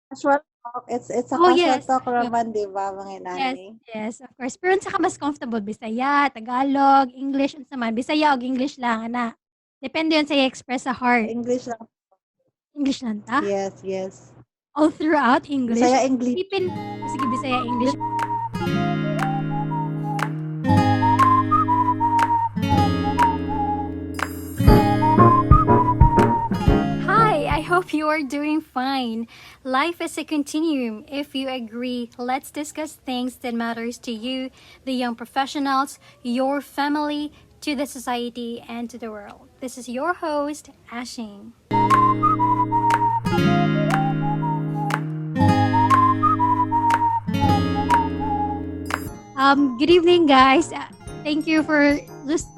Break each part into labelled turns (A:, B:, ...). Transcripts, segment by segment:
A: Casual talk. It's a
B: Oh,
A: casual
B: yes.
A: talk
B: Ayun.
A: naman, 'di ba, mga
B: Yes,
A: inani?
B: yes, of course. Pero unsa ka mas comfortable, Bisaya, Tagalog, English, unsa man? Bisaya og English lang, ana? Depende yun sa i-express sa heart.
A: English lang.
B: English lang ta?
A: Yes, yes.
B: All throughout English?
A: Bisaya English.
B: Isipin o sige, Bisaya, English. Hi, I hope you are doing fine. Life is a continuum. If you agree, let's discuss things that matters to you, the young professionals, your family, to the society, and to the world. This is your host, Ashing. Good evening, guys. Thank you for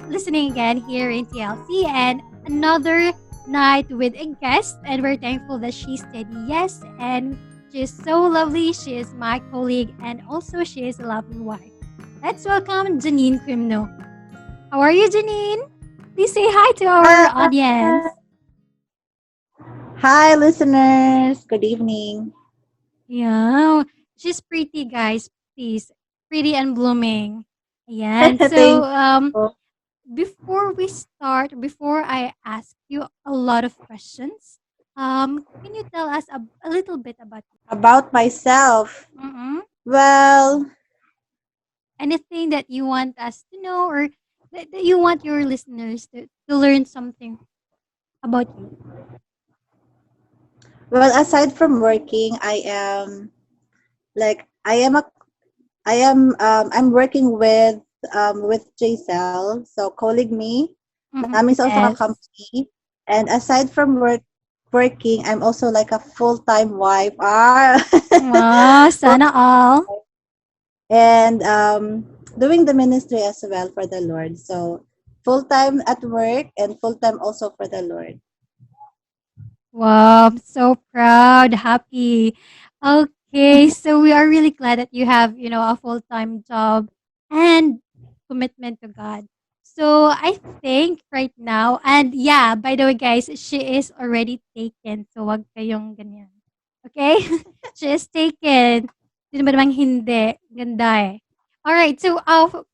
B: listening again here in TLC and another night with a guest. And we're thankful that she said yes. And she is so lovely. She is my colleague and also she is a lovely wife. Let's welcome Janine Quimno. How are you, Janine? Please say hi to our audience.
A: Hi, listeners. Good evening.
B: Yeah, she's pretty, guys. Please, pretty and blooming. Ayan. So,
A: Thank you.
B: before I ask you a lot of questions, can you tell us a little bit about you?
A: About myself.
B: Mm-mm.
A: Well,
B: Anything that you want us to know or that you want your listeners to learn something about you?
A: aside from working, I am like I'm working with JCell, so colleague me.
B: Mm-mm.
A: Namin sa usa ka
B: Yes.
A: company. And aside from working, I'm also like a full-time wife. Ah.
B: Wow,
A: Full
B: sana all.
A: and doing the ministry as well for the Lord. So full-time at work and full-time also for the Lord.
B: Wow, I'm so proud, happy. Okay, so we are really glad that you have, a full-time job and commitment to God. So I think right now, and yeah, by the way, guys, she is already taken. So wag kayong ganyan. Okay? She is taken. Sino ba namang hindi? Ganda eh. Alright, so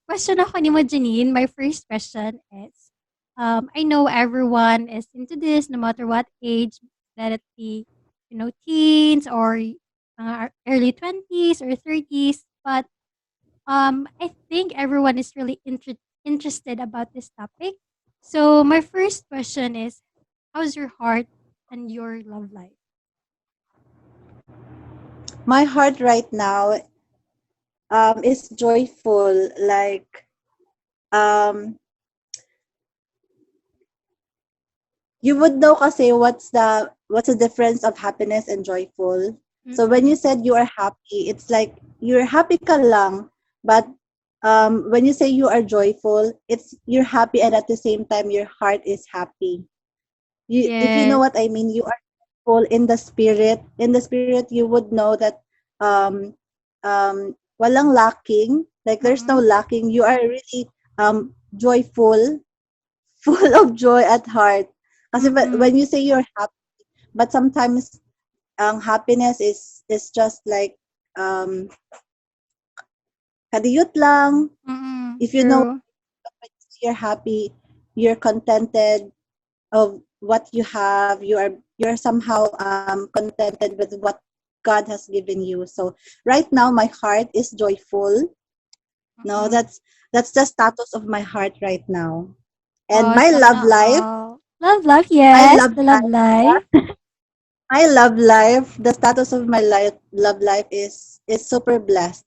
B: question ako ni mo, Janine. My first question is, I know everyone is into this no matter what age, let it be, teens or early 20s or 30s. But I think everyone is really interested about this topic. So my first question is, how's your heart and your love life?
A: My heart right now is joyful. Like um you would know kasi what's the difference of happiness and joyful. So when you
B: Mm-mm.
A: said you are happy, it's like you're happy ka lang, but when you say you are joyful, it's you're happy and at the same time your heart is happy. You if you know
B: Yes.
A: what I mean, you are full in the spirit. In the spirit, you would know that um walang lacking. Like there's no
B: Mm-mm.
A: lacking. You are really joyful, full of joy at heart. Kasi
B: Mm-mm.
A: when you say you're happy, but sometimes happiness is just like um kadiyot lang.
B: Mm-mm.
A: If you know
B: True.
A: you're happy, you're contented of what you have, you're somehow contented with what God has given you. So right now my heart is joyful. No,
B: Mm-mm.
A: that's the status of my heart right now. And
B: Wow,
A: my love
B: sana
A: life,
B: all. Love,
A: my
B: yes.
A: love
B: The love life.
A: my love life, the status of my love life is super blessed.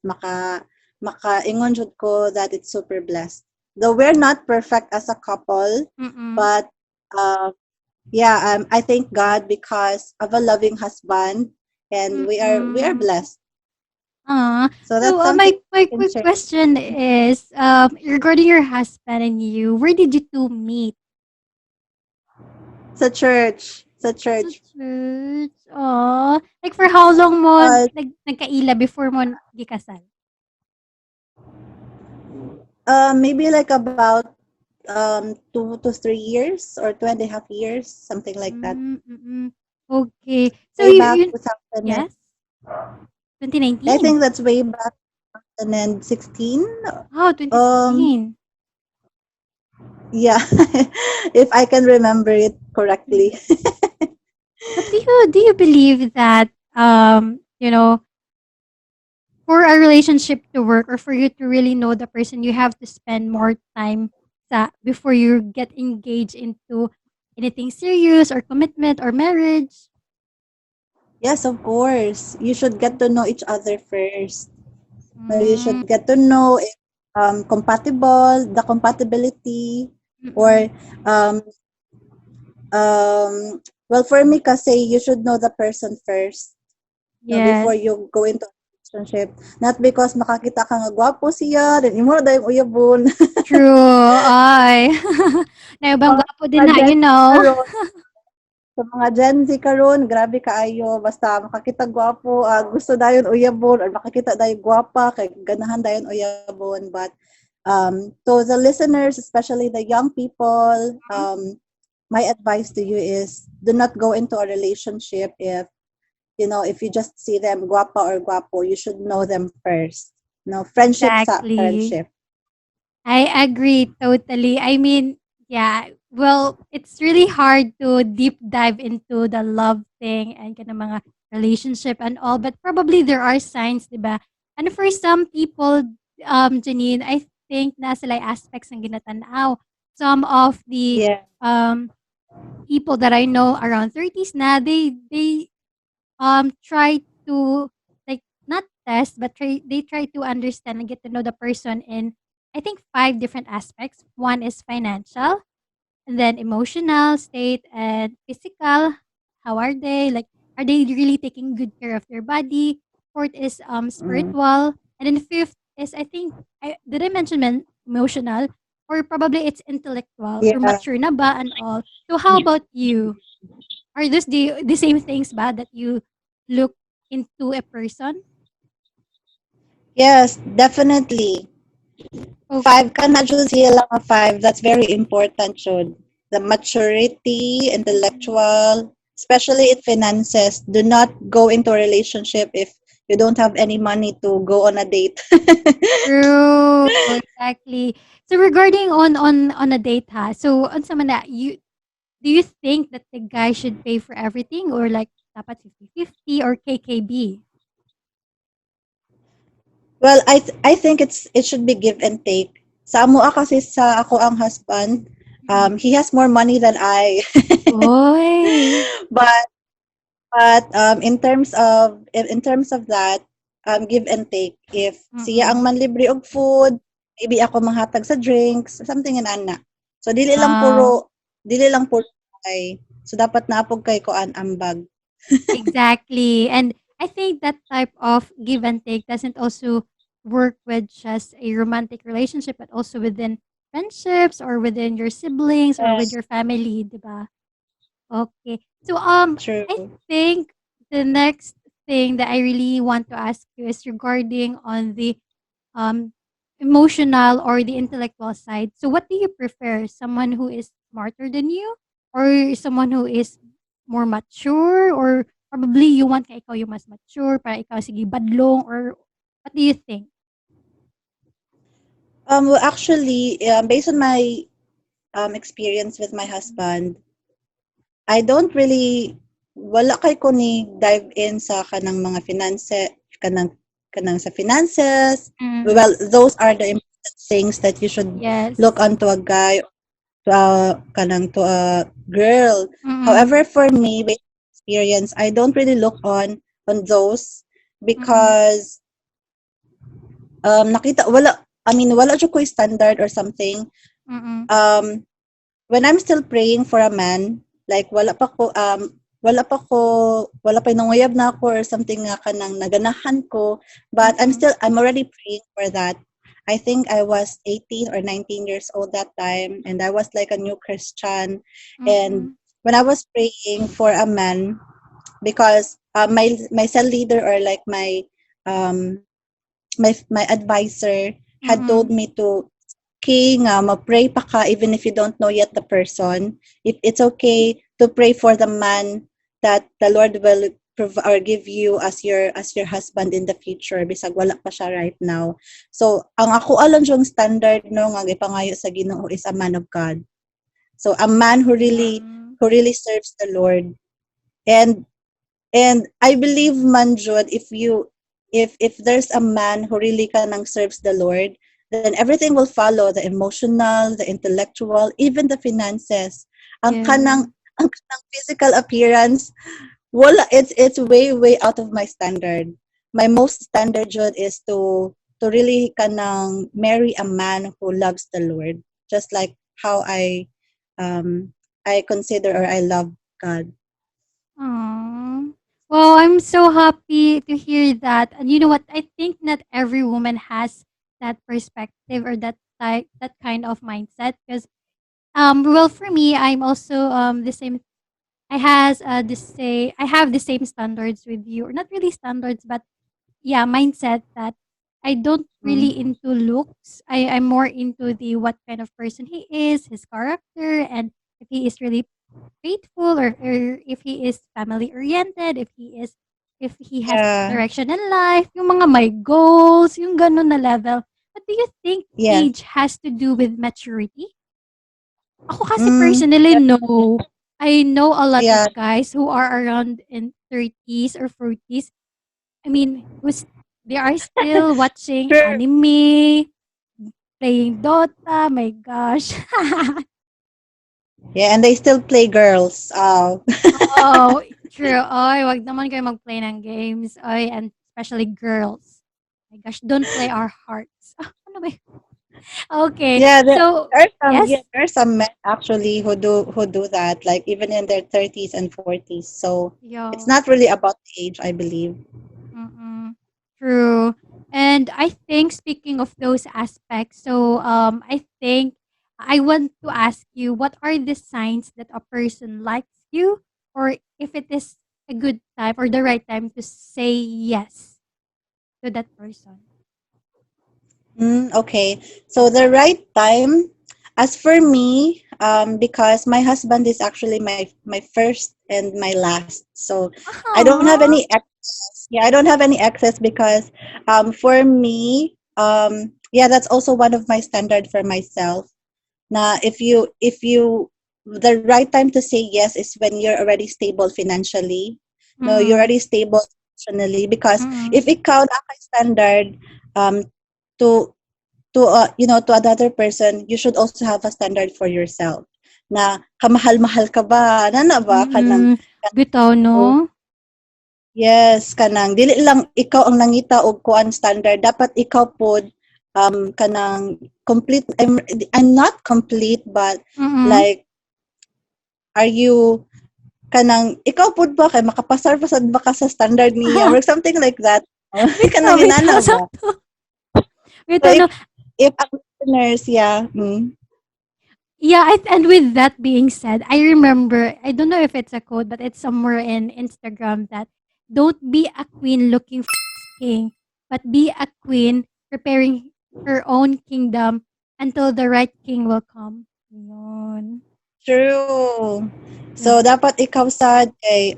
A: Ingon jud ko that it's super blessed. Though we're not perfect as a couple,
B: Mm-mm.
A: but uh, yeah, I thank God because of a loving husband, and we are
B: Mm-mm.
A: blessed. So
B: So
A: that's
B: my
A: something
B: my
A: I can
B: quick
A: share.
B: question is, regarding your husband and you, where did you two meet?
A: Sa church, sa
B: Sa
A: church.
B: church. Oh, like for how long mo
A: Uh,
B: nagkaila before mo gikasal?
A: maybe like about 2 to 3 years or 2.5 years, something like that.
B: Mm. Okay. So
A: Way back
B: you
A: 2000,
B: yes?
A: I
B: 2019.
A: think that's way back 2016.
B: Oh,
A: Um,
B: 2016.
A: yeah, if I can remember it correctly.
B: Mhm. But do you believe that for a relationship to work or for you to really know the person, you have to spend more time before you get engaged into anything serious or commitment or marriage?
A: Yes, of course. You should get to know each other first. You
B: Mm,
A: should get to know if compatible, the compatibility,
B: mm-mm.
A: or um, well, for me kasi, you should know the person first, no, before
B: Yes.
A: you go into a relationship. Not because makakita ka nga gwapo siya, then imo na dayong uyabon.
B: True. Ay. Naibang gwapo din
A: Mga
B: na,
A: Gen
B: you
A: Z
B: know.
A: karon, sa mga Gen Z karon, grabe kaayo, basta makakita gwapo, gusto dayon uyabon, or makakita dayon gwapa, kay ganahan dayon uyabon. But to the listeners, especially the young people, my advice to you is do not go into a relationship if if you just see them guapa or guapo. You should know them first. No, friendship sa
B: Exactly.
A: friendship.
B: I agree totally. I mean, yeah, well, it's really hard to deep dive into the love thing and kind of mga relationship and all, but probably there are signs, diba? And for some people, Janine, I think na sila aspects ng ginatanaw. Some of the
A: Yeah.
B: um people that I know around 30s na, they try to like not test but they try to understand and get to know the person in I think five different aspects. One is financial, and then emotional state and physical. How are they? Like, are they really taking good care of their body? Fourth is
A: Mm.
B: spiritual, and then fifth is I think did I mention emotional, or probably it's intellectual or
A: Yeah.
B: mature na ba and all. So how about you? Are those the same things ba that you look into a person?
A: Yes, definitely.
B: Okay.
A: Five ka na jud siya lang nga five. That's very important jud. The maturity, intellectual, especially in finances. Do not go into a relationship if you don't have any money to go on a date.
B: True, exactly. So regarding on a date ha, so on sa man you do you think that the guy should pay for everything or like dapat 50-50 or KKB?
A: Well, I think it should be give and take. Sa amo kasi sa ako ang husband,
B: Mm.
A: he has more money than I.
B: Oy.
A: but in terms of that, give and take. If siya ang
B: Mm.
A: manlibre og food, maybe ako manghatag sa drinks, something in ana. So
B: Wow.
A: dili lang puro ay. So dapat naapog kay ko an ambag.
B: Exactly. And I think that type of give and take doesn't also work with just a romantic relationship, but also within friendships or within your siblings or with
A: Yes,
B: your family, diba? Okay. So I
A: true.
B: think the next thing that I really want to ask you is regarding on the um emotional or the intellectual side. So what do you prefer? Someone who is smarter than you or someone who is more mature or probably you want ka ikaw yung mas mature para ikaw sige badlong or what do you think?
A: Well, actually, based on my experience with my husband, I don't really wala kay ko ni dive in sa kanang mga kanang kanang sa finances.
B: Mm,
A: Well, those are the important things that you should look
B: yes.
A: onto a guy, to a kanang to a girl.
B: Mm-mm,
A: However, for me, based on experience, I don't really look on those
B: mm-mm,
A: because nakita wala I mean wala jud ko standard or something.
B: mm-mm,
A: Um when I'm still praying for a man, like wala pa nanguyab na ako or something nga kanang naganahan ko, but
B: mm-mm,
A: I'm already praying for that. I think I was 18 or 19 years old that time, and I was like a new Christian. And
B: mm-mm,
A: when I was praying for a man, because my cell leader, or like um my advisor, had told
B: mm-mm,
A: me to nga ma-pray pa ka even if you don't know yet the person. If it's okay to pray for the man that the Lord will or give you as your husband in the future bisag wala pa siya right now. So ang ako alam yung standard no nga gipangayo sa Ginoo is a man of God. So a man
B: Mm.
A: who really serves the Lord. And I believe man Jud, if there's a man who really kanang serves the Lord, then everything will follow, the emotional, the intellectual, even the finances. Ang
B: Yeah.
A: kanang physical appearance, wala, it's way out of my standard. My most standard Jud is to really kanang marry a man who loves the Lord, just like how I consider or I love God.
B: Aw. Well, I'm so happy to hear that. And you know what? I think not every woman has that perspective or that kind of mindset because well for me I'm also the same. I have the same standards with you, or not really standards, but yeah, mindset that I don't really
A: Mm.
B: into looks. I'm more into the what kind of person he is, his character, and if he is really faithful, or if he is family oriented, if he has
A: Yeah.
B: direction in life, yung mga my goals, yung ganun na level. But do you think
A: Yes.
B: age has to do with maturity? Ako kasi
A: Mm.
B: personally, no. I know a lot
A: Yeah.
B: of guys who are around in 30s or 40s. I mean, they are still watching
A: True.
B: anime, playing Dota. My gosh.
A: Yeah, and they still play girls. Oh.
B: Oh, true. Oy, wag naman kayo mag-play ng games. Oy, and especially girls. My gosh, don't play our hearts. Ano ba yun? Okay.
A: Yeah,
B: So, yes?
A: there are some men actually who do that, like even in their 30s and 40s. So it's
B: Yeah.
A: not really about age, I believe.
B: Mm-mm. True. And I think speaking of those aspects, so I think I want to ask you, what are the signs that a person likes you, or if it is a good time or the right time to say yes to that person?
A: Okay. So the right time, as for me, because my husband is actually my first and my last. So I don't have
B: Ah.
A: any excess. Yeah, I don't have any excess because for me, yeah, that's also one of my standard for myself. Na if you the right time to say yes is when you're already stable financially. No, you're
B: Mm-mm.
A: already stable emotionally because
B: Mm-mm.
A: if ikaw na kay standard um to to another person, you should also have a standard for yourself. Na kamahal-mahal ka ba? Nana ba kanang
B: Mm-mm. Bitaw, no?
A: oh, yes, kanang dili lang ikaw ang nangita og kuan standard, dapat ikaw pod kanang complete. I'm not complete, but
B: Mm-mm.
A: like, are you kanang ikaw pod ba kay makapasar pasad ba ka sa standard niya or something like that.
B: Bitaw,
A: Kanang
B: bitaw,
A: inana ba?
B: sakto.
A: So
B: Bitaw, no?
A: if ang listeners, yeah.
B: Yeah, and with that being said, I remember, I don't know if it's a quote, but it's somewhere in Instagram that don't be a queen looking for a king, but be a queen preparing her own kingdom until the right king will come. Yun.
A: True. So
B: Diba?
A: dapat ikaw sad kay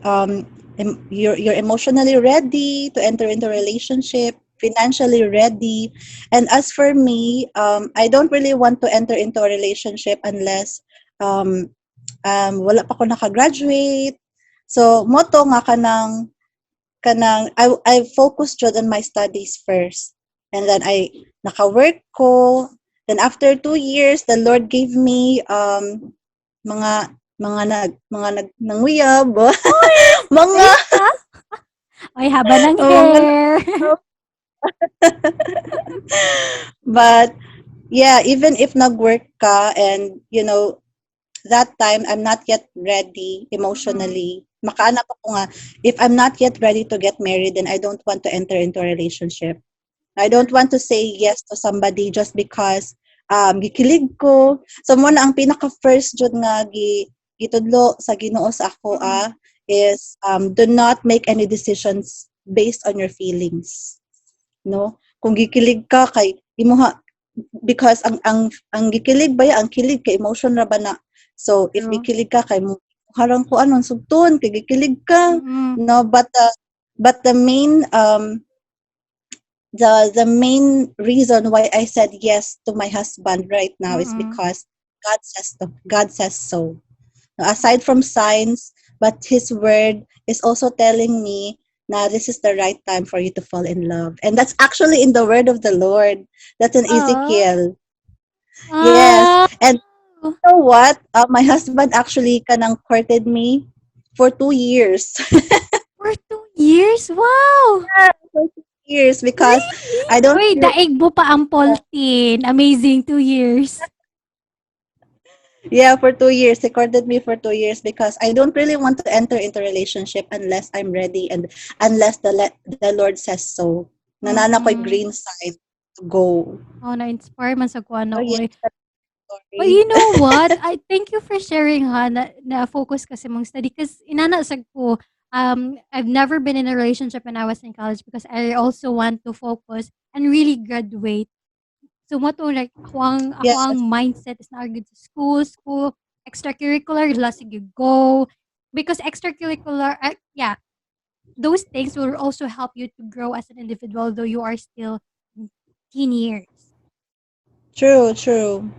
A: you're emotionally ready to enter into a relationship, financially ready. And as for me, I don't really want to enter into a relationship unless um wala pa ko nakagraduate. So moto nga kanang I focus jud on my studies first. And then I naka-work ko. Then after 2 years, the Lord gave me mga nanguyab.
B: Uy!
A: mga
B: Ayos ka? Ay, haba ng
A: mga
B: hair.
A: but yeah, even if nag-work ka and that time I'm not yet ready
B: Mm-mm.
A: emotionally. Makaanap ako nga, if I'm not yet ready to get married, then I don't want to enter into a relationship. I don't want to say yes to somebody just because gikilig ko. So mo na ang pinaka first jud nga gitudlo sa Ginoo sa ako
B: Mm-mm.
A: is do not make any decisions based on your feelings. No? Kung gikilig ka kay imuha because ang gikilig ba ang kilig kay emotion ra ba na. So if
B: True.
A: gikilig ka kay mo harang ko anon sugton kay gikilig ka,
B: Mm-mm.
A: no, but the main reason why I said yes to my husband right now is
B: Mm-mm.
A: because God says so. Now, aside from signs, but His word is also telling me now this is the right time for you to fall in love, and that's actually in the word of the Lord. That's in
B: Oh.
A: Ezekiel. Yes,
B: Oh.
A: and you know what? My husband actually kanang courted me for 2 years.
B: For 2 years? Wow!
A: For 2 years because
B: Really?
A: I don't.
B: Uy, daig mo pa ang Poltin. Amazing 2 years.
A: Yeah, for 2 years. He courted me for 2 years because I don't really want to enter into relationship unless I'm ready and unless the Lord says so. Nanana ko'y
B: Mm-mm.
A: green side to go.
B: Oh, na-inspire man sa kuha
A: Oh,
B: na,
A: yes,
B: uy.
A: that's
B: But
A: story.
B: you know what? I thank you for sharing ha na focus kasi mong study because inanasag ko I've never been in a relationship when I was in college because I also want to focus and really graduate. So mo to like ako ang
A: Yes,
B: mindset is na good sa school, extracurricular, la sige go. Because extracurricular, yeah, those things will also help you to grow as an individual though you are still teen years.
A: true, true.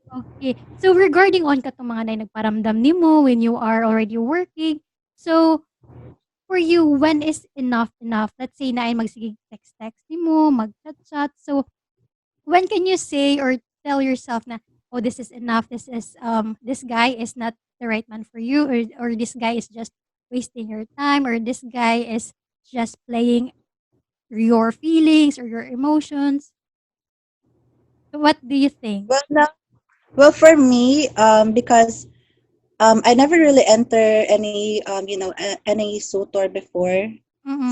B: Okay. So regarding on katong mga nay nagparamdam nimo when you are already working, so for you, when is enough enough? Let's say na ay magsige text-text nimo, mag-chat-chat. So when can you say or tell yourself na, oh, this is enough. This guy is not the right man for you, or this guy is just wasting your time, or this guy is just playing your feelings or your emotions. So what do you think?
A: Well, now, well, for me, because I never really enter any, any suitor before.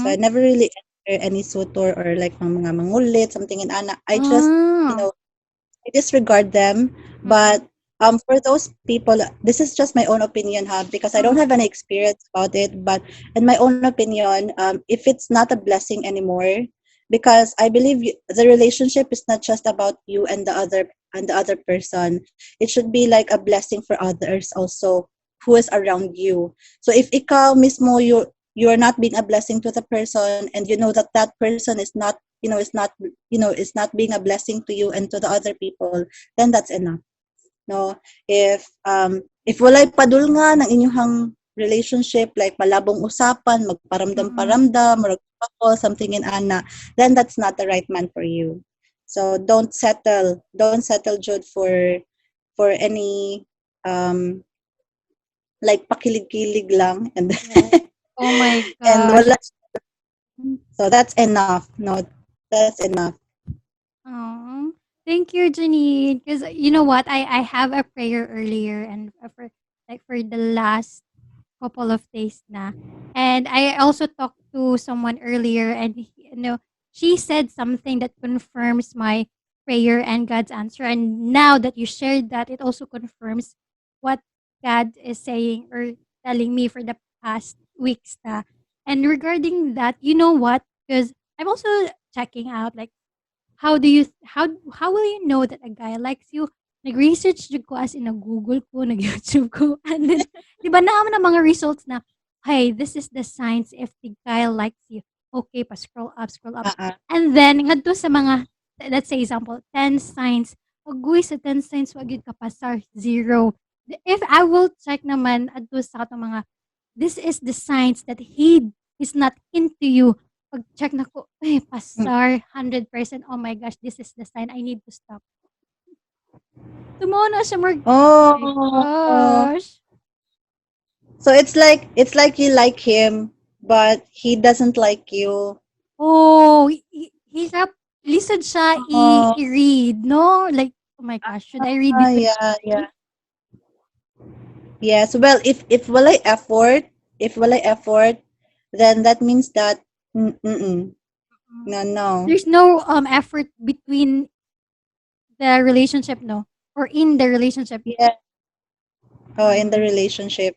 A: So I
B: Mm-mm.
A: never really enter any suitor or like mga mangulit, something in ana. I just, you
B: Ah.
A: know, I disregard them. But
B: Mm-mm.
A: for those people, this is just my own opinion, because I don't
B: Mm-mm.
A: have any experience about it. But in my own opinion, if it's not a blessing anymore, because I believe the relationship is not just about you and the other person. It should be like a blessing for others also who is around you. So if ikaw mismo you are not being a blessing to the person, and you know that that person is not is not being a blessing to you and to the other people, then that's enough, no. If walay padulngan ng inyong relationship, like malabong usapan,
B: Mm-mm.
A: magparamdam-paramdam or something in ana, then that's not the right man for you. So don't settle Jude for any um like pakilig-kilig lang, and
B: Right. Oh my
A: and
B: gosh.
A: wala. So that's enough, no, that's enough.
B: Oh, thank you, Janine. Because you know what, I have a prayer earlier and for like for the last couple of days na, and I also talked to someone earlier, and she said something that confirms my prayer and God's answer. And now that you shared that, it also confirms what God is saying or telling me for the past weeks na. And regarding that, you know what? Because I'm also checking out like how will you know that a guy likes you? Nag-research jud ko as in nag-Google ko, nag-YouTube ko, and then 'di ba naman ang mga results na, hey, this is the signs if the guy likes you. Okay, pa scroll up.
A: Uh-uh.
B: And then ngadto sa mga let's say example, 10 signs. Agoy sa 10 signs wa gyud ka pasar, zero. If I will check naman adto sa atong mga this is the signs that he is not into you. Pag-check na ko, eh,
A: Mm.
B: pasar, 100%. Oh my gosh, this is the sign I need to stop. Tumawa na siya oh my
A: Oh,
B: gosh.
A: so it's like you like him, but he doesn't like you.
B: Oh, hirap. Lisod siya
A: Oh,
B: i-read, no? Like, oh my gosh, should I read it with
A: yeah, yeah.
B: Janine?
A: Yes. Well, if walay effort, then that means that
B: Mm.
A: no, no.
B: There's no effort between the relationship, no? Or in the relationship.
A: Yeah. Oh, in the
B: Mm.
A: relationship.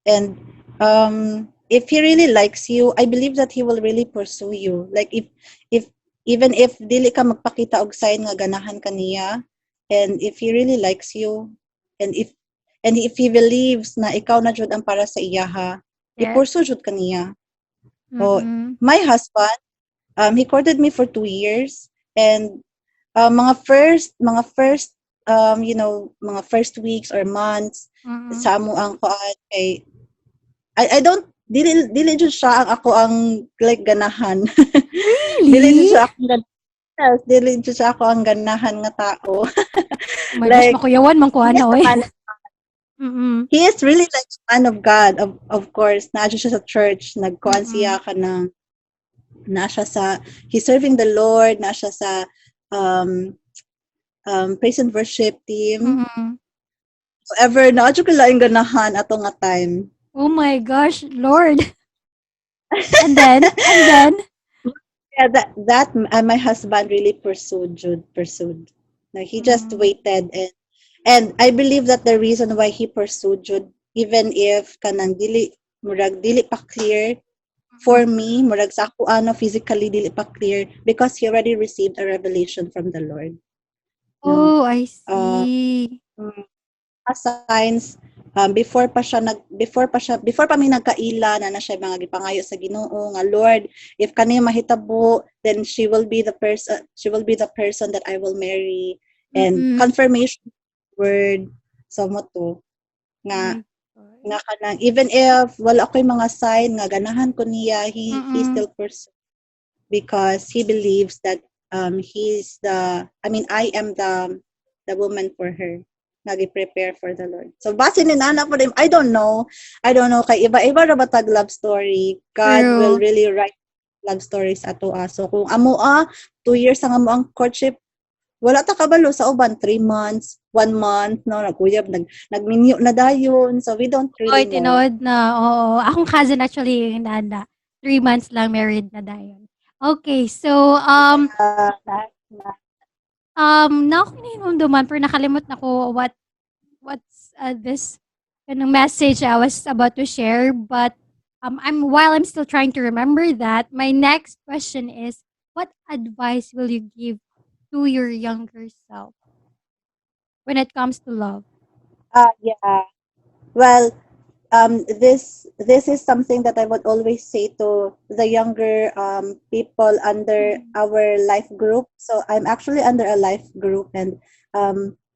A: And if he really likes you, I believe that he will really pursue you. Like if even if dili ka magpakita og sign nga ganahan ka niya, and if he really likes you, and And if he believes na ikaw na jud ang para sa iyaha,
B: Yes.
A: ipursu jud kaniya. So,
B: Mm-mm.
A: my husband, he courted me for 2 years, and mga first weeks or months
B: Mm-mm.
A: sa amo ang kuan kay I don't dili jud siya ang ako ang like ganahan. Dili jud
B: Really?
A: siya akong ganahan. Dili jud siya ako ang ganahan nga tao.
B: Oh my gosh,
A: Like
B: makuyawan man ko
A: he is
B: ana
A: a
B: oy.
A: man
B: Mm-mm.
A: he is really like a man of God, of course. Naa siya sa church, nagkuan
B: Mm-mm.
A: siya ka ng na siya sa he's serving the Lord, na siya sa um praise and worship team.
B: Mm-mm.
A: However, naa jud ko laing ganahan ato nga time.
B: Oh my gosh, Lord. And then,
A: Yeah, that my husband really pursued. Like he just
B: mm,
A: waited, and I believe that the reason why he pursued Jude, even if kanang dili pa clear
B: mm.
A: for me, murag sa ako ano physically dili pa clear because he already received a revelation from the Lord. No.
B: Oh, I
A: Uh,
B: see.
A: mm, signs before pa mi nagkaila na siya mga gipangayo sa Ginoo nga Lord, if kani mahitabo, then she will be the person that I will marry, and
B: Mm-mm.
A: confirmation word sa mo to
B: Oh
A: nga
B: my God.
A: nga kanang even if wala ko'y mga sign nga ganahan ko niya, he
B: Mm-mm.
A: still pursue because he believes that I am the woman for her. Nag-prepare for the Lord. So base ni nana po rin, I don't know kay iba-iba ra batag love story. God will
B: True.
A: really write love stories ato. So kung amo 2 years ang amo ang courtship, wala ta kabalo sa uban 3 months, 1 month no nagkuyab nagminyo na dayon. So we don't
B: Oy,
A: really know.
B: tinood na. Oo. Akong cousin actually yung nanda. 3 months lang married na dayon. Okay, so now ko hinumduman pero nakalimot na ko what's this kind of message I was about to share. But while I'm still trying to remember that, my next question is, what advice will you give to your younger self when it comes to love?
A: Yeah. Well, this is something that I would always say to the younger people under
B: Mm-hmm.
A: our life group. So I'm actually under a life group, and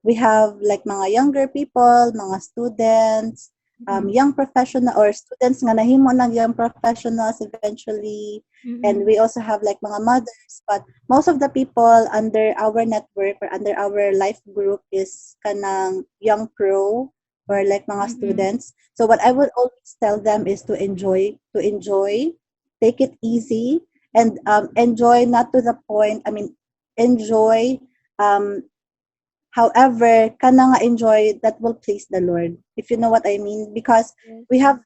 A: we have like mga younger people, mga students,
B: Mm-hmm.
A: young professional or students nga nahimo ng young professionals eventually, and
B: Mm-hmm.
A: we also have like mga mothers. But most of the people under our network or under our life group is kanang young pro or like mga
B: Mm-hmm.
A: students. So what I would always tell them is to enjoy, take it easy, and enjoy not to the point. I mean, enjoy. Um, however, kana nga enjoy that will please the Lord. If you know what I mean, because
B: Yes.
A: we have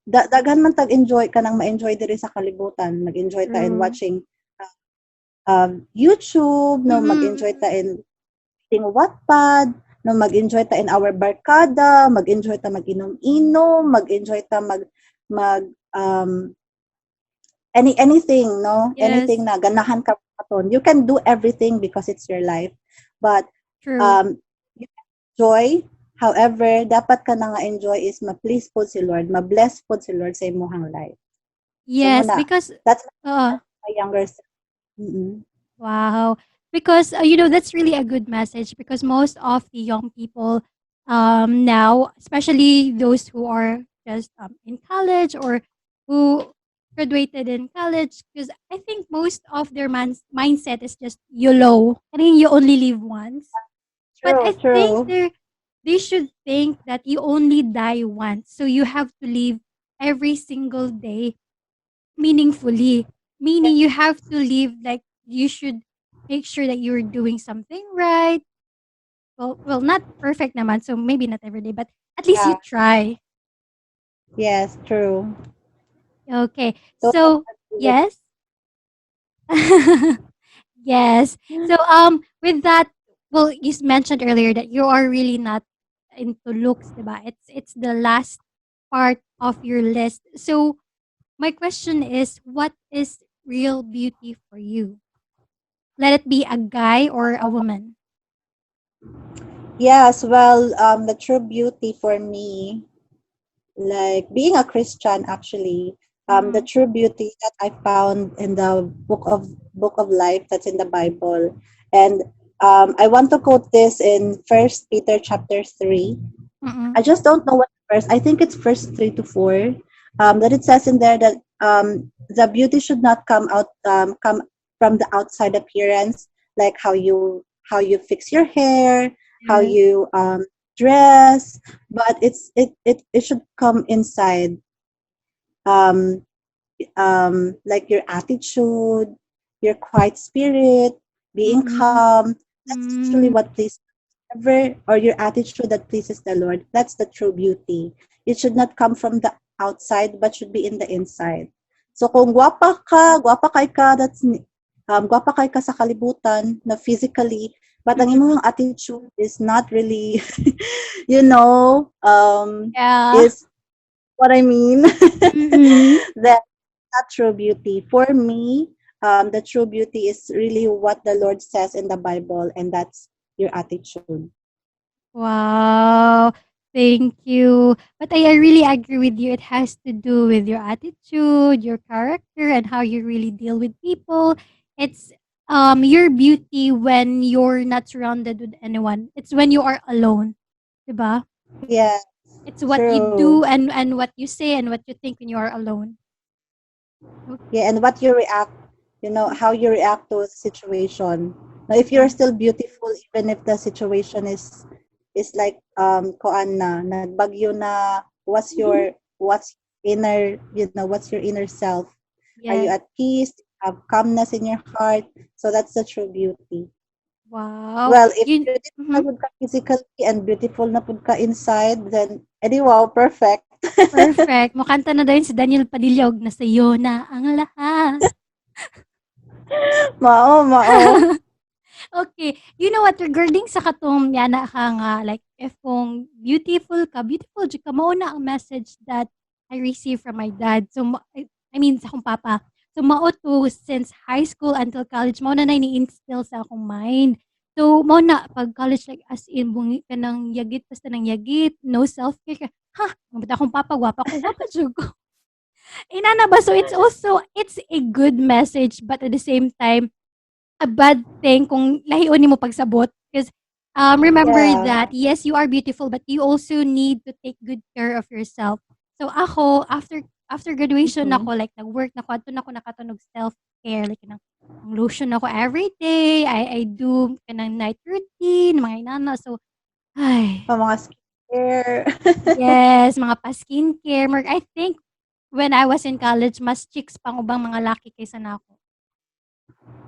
A: daghan man tag enjoy kanang ma-enjoy diri sa kalibutan. Mag-enjoy ta in
B: True.
A: watching YouTube, no,
B: Mm-mm.
A: mag-enjoy ta in ting Wattpad, no, mag-enjoy ta in our barkada, mag-enjoy ta mag-inom-inom, mag-enjoy ta mag anything, no? Anything
B: Yes.
A: na ganahan ka aton. You can do everything because it's your life. But
B: True.
A: you can enjoy. However, dapat ka na nga enjoy is ma-please po si Lord, ma-bless po si Lord sa imong life. So
B: Yes,
A: muna,
B: because
A: that's
B: uh
A: my younger self. Mm-mm.
B: wow. Because that's really a good message because most of the young people now, especially those who are just in college or who graduated in college, because I think most of their mindset is just YOLO. I mean, you only live once. But
A: True,
B: I think
A: true.
B: they should think that you only die once. So you have to live every single day meaningfully. Meaning you have to live like you should make sure that you're doing something right. Well, not perfect naman, so maybe not every day, but at least you
A: Yeah,
B: try.
A: yes, true.
B: Okay.
A: Totally
B: So,
A: agree with
B: yes. Yes.
A: you.
B: So, with that, well, you mentioned earlier that you are really not into looks, diba? It's the last part of your list. So, my question is, what is real beauty for you? Let it be a guy or a woman.
A: Yes, well, the true beauty for me, like being a Christian, actually, the
B: Mm-hmm.
A: true beauty that I found in the book of life that's in the Bible, and I want to quote this in First Peter chapter 3.
B: Mm-mm.
A: I just don't know what verse. I think it's verse 3 to 4. That it says in there that the beauty should not come from the outside appearance, like how you fix your hair, how
B: Yes.
A: you dress, but it should come inside. Um, like your attitude, your quiet spirit, being
B: Mm-mm.
A: calm. That's usually
B: Mm.
A: what pleases ever, or your attitude that pleases the Lord. That's the true beauty. It should not come from the outside, but should be in the inside. So kung gwapa kay ka sa kalibutan na physically, but ang
B: Mm-mm.
A: imong attitude is not really, you know,
B: Yeah.
A: is what I mean.
B: Mm-mm.
A: That not true beauty. For me, the true beauty is really what the Lord says in the Bible, and that's your attitude.
B: Wow. Thank you. But I really agree with you. It has to do with your attitude, your character, and how you really deal with people. It's your beauty when you're not surrounded with anyone. It's when you are alone. Diba?
A: Yeah,
B: It's what you
A: true.
B: do and what you say and what you think when you are alone.
A: Yeah, and what you react, how you react to a situation. Now, if you're
B: Yeah.
A: still beautiful, even if the situation is like koan na nagbagyo na, what's your inner self? Are you
B: Yes.
A: at peace? Have calmness in your heart? So that's the true beauty.
B: Wow.
A: Well, if
B: You
A: beautiful na
B: mhm.
A: pud ka physically and beautiful na pud ka inside, then edi wow, perfect.
B: Perfect. Mukanta na daw yun si Daniel Padilla, "Huwag na sa'yo na ang lahat."
A: Mao, mao.
B: Okay, you know what, regarding sa katong yana ka nga, like, if kung beautiful jud ka, mao na ang message that I received from my dad. So, I mean sa akong papa. So, mao to since high school until college, mao na ni-instill sa akong mind. So, mao na 'pag college, like, as in bungi ka ng yagit basta ng yagit, no self-care ka, ha, ang akong papa gwapa ko, gwapa jud ko. Inana ba, so it's a good message, but at the same time a bad thing kung lahiun nimo pagsabot because remember
A: Yeah.
B: that yes, you are beautiful but you also need to take good care of yourself. So ako after graduation
A: Mhm.
B: nako, like nag-work nako, adto nako nakatunog self-care, like kanang ang lotion ako every day. I do kanang night routine mga inana. So ay,
A: Pa mga skincare.
B: yes, mga pa-skincare. I think when I was in college mas chicks pang ubang mga laki kaysa nako.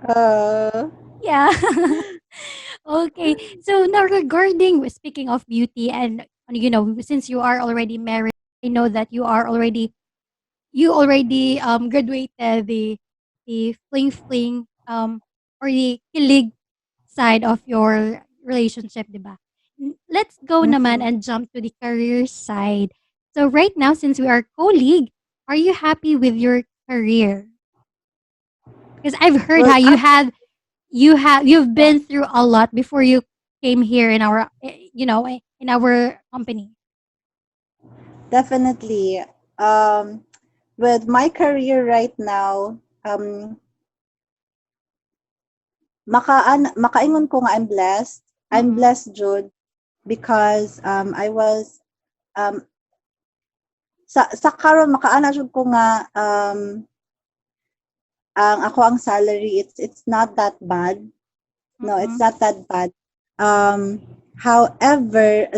A: uh,
B: Yeah. Okay. So now regarding speaking of beauty and since you are already married, I know that you already graduated the fling fling or the kilig side of your relationship, diba? Let's go naman
A: mhm.
B: and jump to the career side. So right now since we are colleague, are you happy with your career? Because I've heard
A: Well,
B: how you've
A: yeah,
B: been through a lot before you came here in our in our company.
A: definitely. Um, with my career right now, makaingon ko nga I'm blessed. I'm
B: Mm-mm.
A: blessed, Jude, because I was um sa karon makaana jud ko nga ang salary, it's not that bad. No, it's
B: Mm-mm.
A: not that bad. However,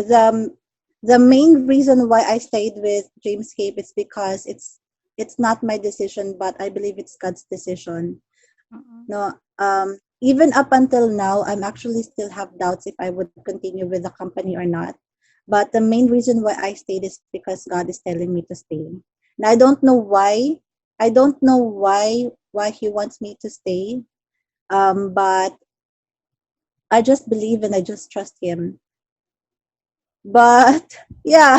A: the main reason why I stayed with Dreamscape is because it's not my decision, but I believe it's God's decision.
B: Mm-mm.
A: No, even up until now, I'm actually still have doubts if I would continue with the company or not. But the main reason why I stayed is because God is telling me to stay. And I don't know why. I don't know why He wants me to stay. But I just believe and I just trust Him. But yeah,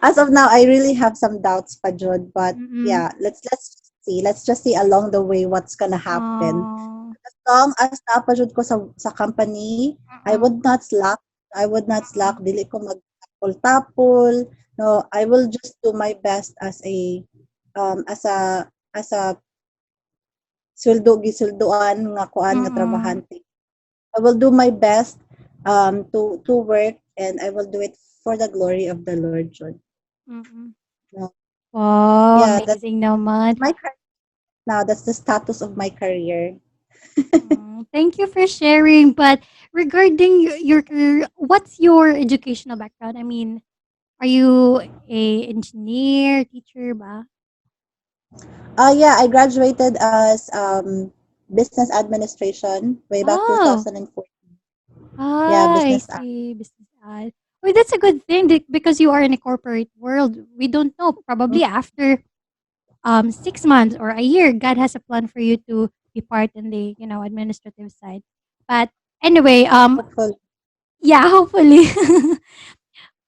A: as of now, I really have some doubts, Pajod. But
B: Mm-mm.
A: yeah, let's just see along the way what's gonna happen.
B: Oh.
A: As long as napajud ko sa company, I
B: Mm-mm.
A: would not slack I would not slack.
B: Mm,
A: Dili ko magtapol-tapol. No, I will just do my best as a as a gisulduan nga kuan nga
B: mm,
A: trabahante. I will do my best to work, and I will do it for the glory of the Lord, John.
B: mm.
A: No.
B: Wow,
A: Yeah, that's
B: amazing naman.
A: my career now. That's the status of my career.
B: Thank you for sharing. But regarding your career, what's your educational background? I mean, are you a engineer, teacher ba?
A: Yeah, I graduated as business administration way back
B: Oh,
A: 2004. Yeah,
B: I
A: business.
B: see. Business ad. Well, that's a good thing because you are in a corporate world. We don't know. Probably after 6 months or a year, God has a plan for you to be part in the administrative side. But anyway,
A: Hopefully.
B: yeah, hopefully.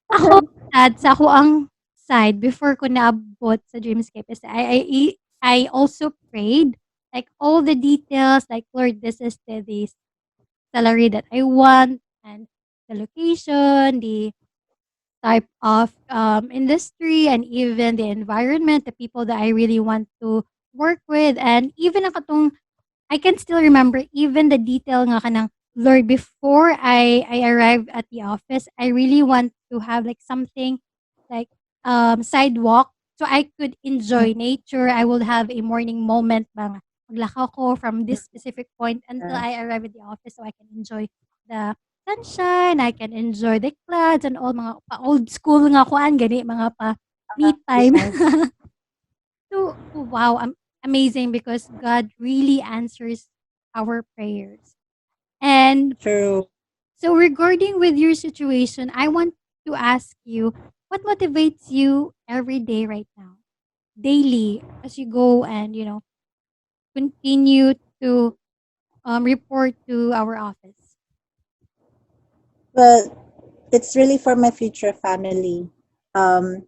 B: Ako, sad sa ako ang side before ko naabot sa Dreamscape is I also prayed like all the details like Lord, this is the salary that I want and the location, the type of industry, and even the environment, the people that I really want to work with, and even ang katong I can still remember even the detail nga kanang Lord before I arrived at the office, I really want to have like something like sidewalk so I could enjoy nature. I will have a morning moment bang maglakaw ko from this specific point until
A: Yeah,
B: I arrive at the office so I can enjoy the sunshine, I can enjoy the clouds and all mga pa old school nga kuan gani mga pa me time.
A: yes,
B: So, wow, amazing because God really answers our prayers. And
A: true.
B: so, regarding with your situation, I want to ask you, what motivates you every day right now, daily, as you go and continue to report to our office.
A: But it's really for my future family. Um,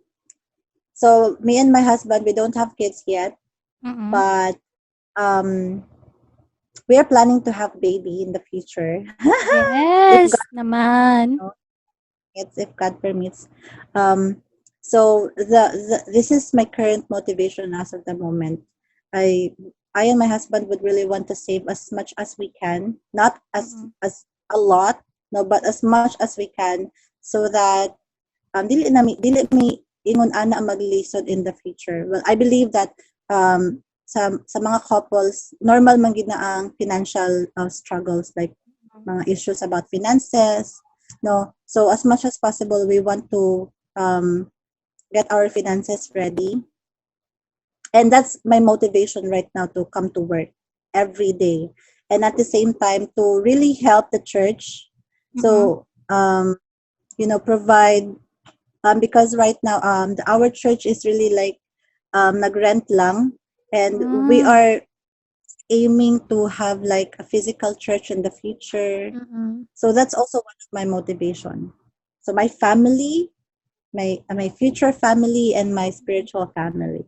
A: so me and my husband, we don't have kids yet,
B: Mm-mm.
A: but um, we are planning to have baby in the future. If
B: Yes,
A: God
B: naman.
A: permits, if God permits. Um, so this is my current motivation as of the moment. I I and my husband would really want to save as much as we can, not
B: Mm-mm.
A: as a lot, no, but as much as we can, so that dili mi ingon ana ang maglisod in the future. Well, I believe that sa mga couples, normal man gid na ang financial struggles, like mga issues about finances, no. So as much as possible, we want to get our finances ready, and that's my motivation right now to come to work every day, and at the same time to really help the church.
B: Mm-mm.
A: So provide, because right now our church is really like nagrent lang, and we
B: Ah,
A: are aiming to have like a physical church in the future.
B: mm-mm.
A: So that's also one of my motivation. So my family, my future family, and my spiritual family.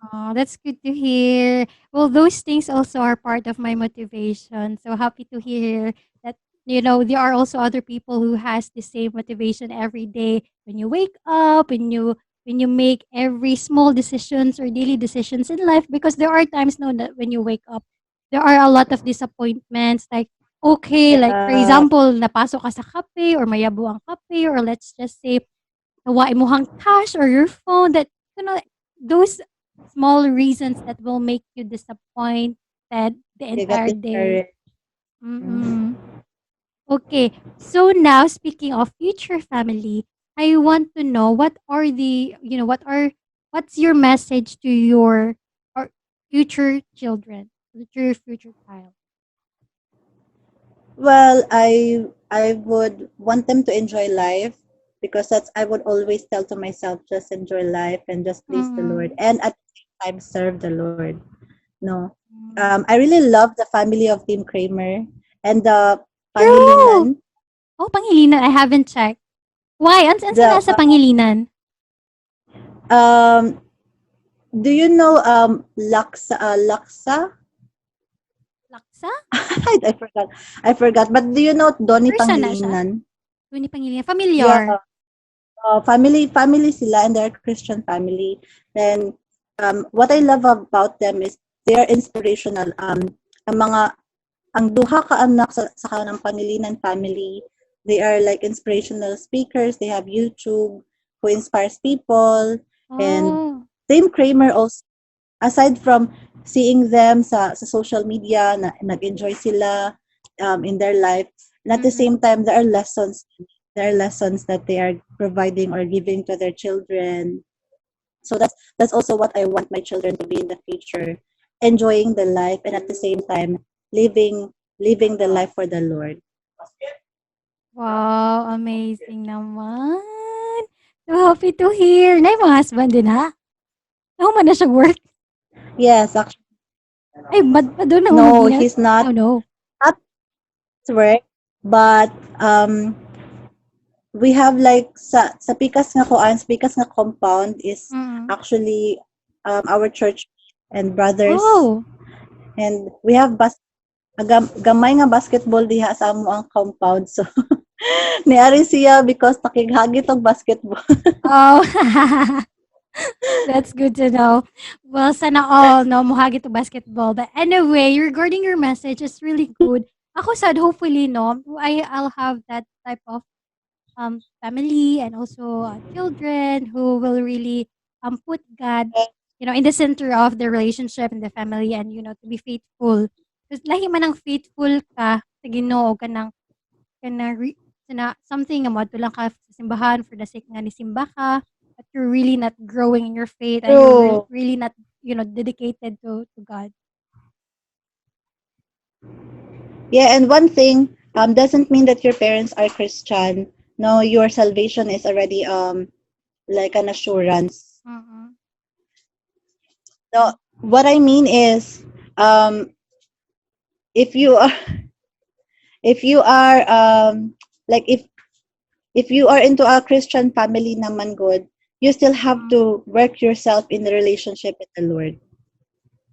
B: Oh, that's good to hear. Well, those things also are part of my motivation. So happy to hear that there are also other people who has the same motivation every day when you wake up, when you make every small decisions or daily decisions in life because there are times no that when you wake up there are a lot of disappointments like okay, like for
A: Yeah,
B: example, napasok ka sa cafe or mayabo ang cafe or let's just say nawain mo hang cash or your phone that those small reasons that will make you disappointed the
A: you got
B: entire day.
A: discouraged. Mm.
B: Mm-mm. Okay, so now speaking of future family, I want to know what are the what's your message to your or future children, to your future child.
A: Well, I would want them to enjoy life, because that's I would always tell to myself, just enjoy life and just please the Lord,
B: Mm-mm.
A: and at the same time serve the Lord. No,
B: Mm.
A: I really love the family of Tim Kramer and the
B: True.
A: Pangilinan.
B: Oh, Pangilinan, I haven't checked. Why? Ansa
A: The
B: na sa Pangilinan?
A: um, do you know Laksa? Laksa?
B: Laksa?
A: I forgot. I forgot. But do you know Donny
B: Person na siya?
A: Pangilinan?
B: Tony Pangilinan.
A: Yeah,
B: Familiar.
A: family sila and they're Christian family. Then what I love about them is they are inspirational. Ang mga ang duha ka anak sa kanang Pangilinan family, they are like inspirational speakers. They have YouTube who inspires people, and
B: Oh.
A: Tim Kramer also, aside from seeing them sa social media na nag-enjoy sila in their life, and at the
B: Mm-mm.
A: same time there are lessons that they are providing or giving to their children. So that's also what I want my children to be in the future, enjoying the life and at the same time living the life for the Lord.
B: Wow, amazing naman. So happy to hear. Na yung mga husband din ha? Nahuman na siya work?
A: Yes, actually,
B: Ay, ba doon
A: no,
B: nahumuginan?
A: he's not
B: Oh no.
A: at work, but we have like sa pikas nga kuan, sa pikas nga compound is
B: Mm.
A: actually our church and brothers,
B: Oh.
A: and we have gamay nga basketball diha sa amo ang compound. So niari siya because nakighagit og basketball.
B: Oh. That's good to know. Well, sana all no mohagi to basketball. But anyway, regarding your message, it's really good. Ako sad hopefully no, I'll have that type of family and also children who will really put God, in the center of the relationship and the family, and to be faithful. Because lahi man ang faithful ka sa Ginoo kana something nga moadto lang ka sa simbahan for the sake nga ni simba ka, but you're really not growing in your faith and you're
A: True.
B: really not dedicated to God.
A: Yeah, and one thing doesn't mean that your parents are Christian. No, your salvation is already like an assurance.
B: Mm-mm.
A: No, what I mean is if you are if you are like if you are into a Christian family naman good, you still have
B: Mm-mm.
A: to work yourself in the relationship with the Lord.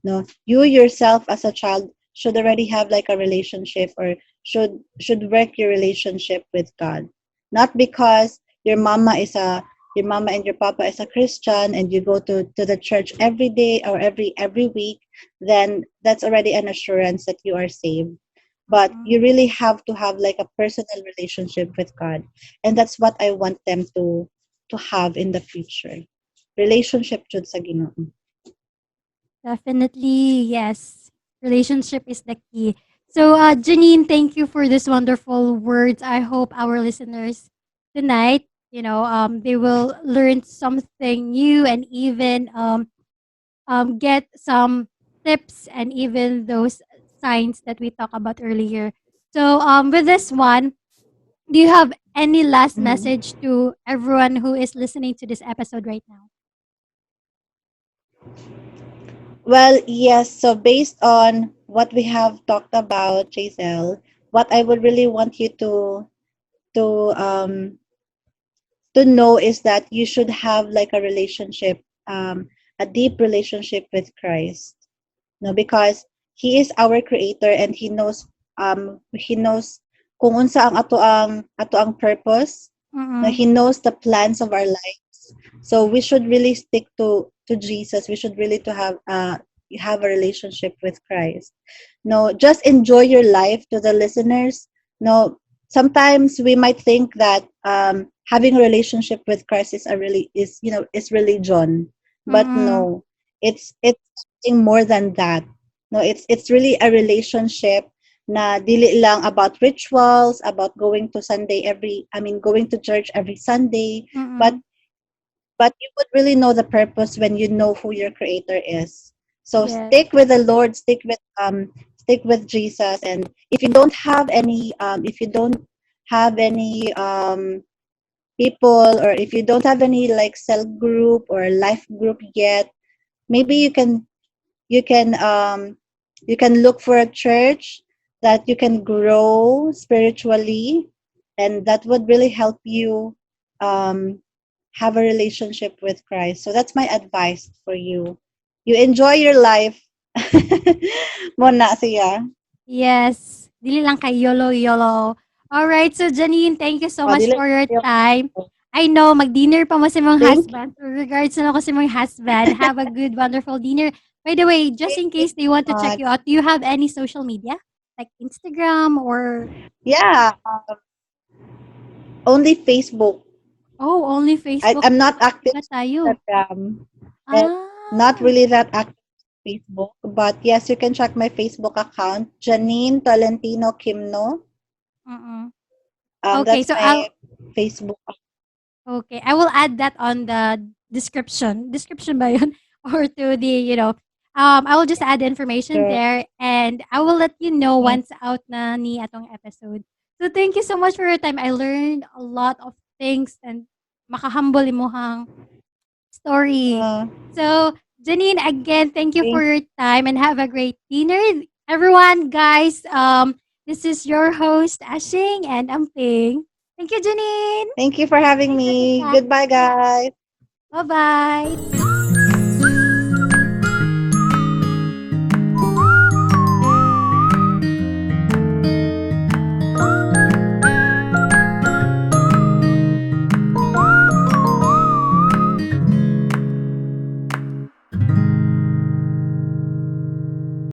A: No, you yourself as a child should already have like a relationship or should work your relationship with God. Not because your mama and your papa is a Christian and you go to the church every day or every week, then that's already an assurance that you are saved. But
B: Mm-mm.
A: you really have to have like a personal relationship with God. And that's what I want them to have in the future. Relationship jud sa Ginoo.
B: Definitely, yes. Relationship is the key. So, Janine, thank you for this wonderful words. I hope our listeners tonight, they will learn something new and even get some tips and even those signs that we talked about earlier. So, with this one, do you have any last
A: Mhm.
B: message to everyone who is listening to this episode right now?
A: Well, yes. So based on what we have talked about, Giselle, what I would really want you to um to know is that you should have like a relationship, a deep relationship with Christ. No, because He is our Creator and He knows kung unsa ang ato ang purpose. No,
B: Mm-mm.
A: He knows the plans of our lives. So we should really stick to Jesus. We should really to have a relationship with Christ. No, just enjoy your life to the listeners. No, sometimes we might think that having a relationship with Christ is a really is religion, but
B: Mm-mm.
A: no, it's something more than that. No, it's really a relationship na dili lang about rituals, about going to church every Sunday, but
B: Mm-mm.
A: you would really know the purpose when you know who your creator is. So
B: Yes.
A: stick with the Lord, stick with Jesus, and if you don't have any people, or if you don't have any like cell group or life group yet, maybe you can um you can look for a church that you can grow spiritually, and that would really help you um have a relationship with Christ. So that's my advice for you. You enjoy your life. Mo na siya.
B: Yes. Dili lang kay YOLO YOLO Alright, so Janine, thank you so
A: O,
B: much
A: dili
B: for your
A: kayo.
B: time. I know, mag-dinner pa mo si mong
A: Thank
B: husband. So, regards na ako si mong husband. Have a good, wonderful dinner. By the way, just
A: thank
B: in
A: you
B: case they
A: so
B: want to check
A: much.
B: you out, do you have any social media? Like Instagram or,
A: Yeah, only Facebook.
B: oh, only Facebook.
A: I'm not active
B: Iba
A: on
B: tayo.
A: Instagram. And not
B: Ah.
A: really that active on Facebook. But yes, you can check my Facebook account, Janine Tolentino Quimno.
B: Mm-mm. Okay,
A: That's
B: so
A: my Facebook.
B: okay, I will add that on the description. Description ba yun? Or to the, I will just add the information
A: Sure.
B: there and I will let you know
A: Mm.
B: once out na ni atong episode. So thank you so much for your time. I learned a lot of things and makahambol imuhang story.
A: Uh,
B: So, Janine, again, thank you for
A: thank,
B: your time and have a great dinner. Everyone, guys, this is your host, Ashing, and I'm Ping. Thank you, Janine.
A: thank you for having
B: Thank you,
A: me.
B: Tita.
A: Goodbye, guys.
B: Bye-bye.